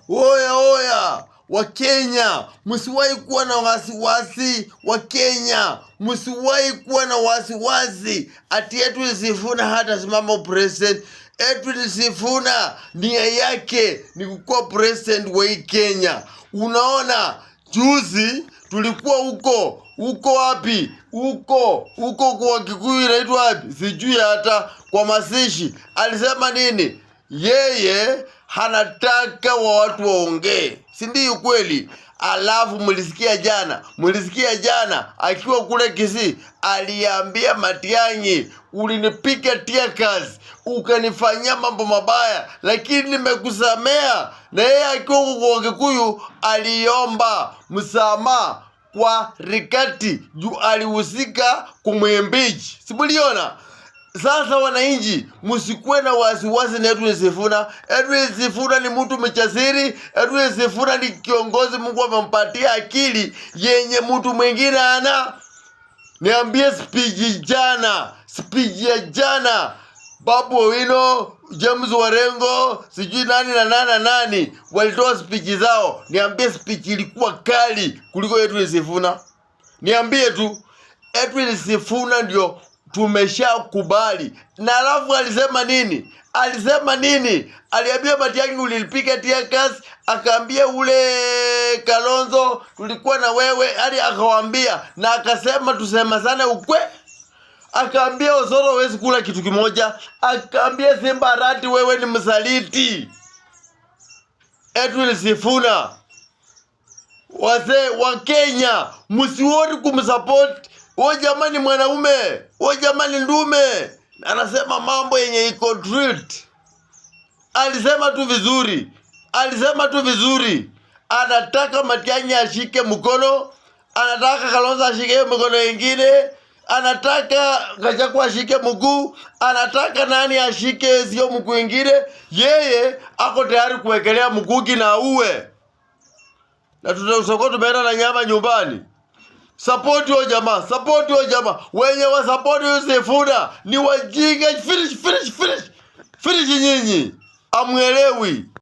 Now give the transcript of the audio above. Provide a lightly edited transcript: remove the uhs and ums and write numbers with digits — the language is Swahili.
Oya oya Wakenya, msiwahi kuwa na wasiwasi. Wakenya, msiwahi kuwa na wasiwasi ati Edwin Sifuna hata simama president. Edwin Sifuna nia yake ni kukuwa president wa hii Kenya. Unaona, juzi tulikuwa huko wapi? Huko kwa Kikuyu inaitwa wapi? Sijui hata kwa mazishi. Alisema nini? Yeye hanataka watu waongee. Si ndio kweli? Alafu mlisikia jana akiwa kule Kisii aliambia Matiang'i, ulinipiga tear gas, ukanifanyia mambo mabaya, lakini nimekusamea. Na yeye akiwa kwa Kikuyu aliomba msamaha kwa Rigathi juu alihusika kumwimpeach. Simuliona? Sasa wananchi, msikuwe na wasiwasi na Edwin Sifuna. Edwin Sifuna ni mtu mchasiri. Edwin Sifuna ni kiongozi Mungu amempatia akili yenye mtu mwingine ana. Niambie speech ya jana Babu Owino, James Warengo, sijui nani na nani walitoa speech zao. Niambie speech ilikuwa kali kuliko Edwin Sifuna. Niambie tu, Edwin Sifuna ndio tumeshakubali. Na alafu alisema nini? Aliambia Matiang'i, ulilipiga tear gas. Akaambia ule Kalonzo, tulikuwa na wewe. Hadi akawaambia na akasema tusema sana ukwe. Akaambia Osoro, hawezi kula kitu kimoja. Akaambia Simba Arati, wewe ni msaliti. Edwin Sifuna, wazee wa Kenya, msiwori kumsupport. Jamani mwanaume, jamani ndume, anasema mambo yenye iko truth. Alisema tu vizuri. Anataka Matiang'i ashike mkono, anataka Kalonzo ashike mkono wengine, anataka Gachagua ashike mguu, anataka nani ashike sio mguu wengine. Yeye ako tayari kuwekelea mguu na uwe. Na tutasoko tumeenda na nyama nyumbani. Support yo jamaa. Wenye wa support yo Sifuna ni wajinga. Finish nyinyi. Amuelewi.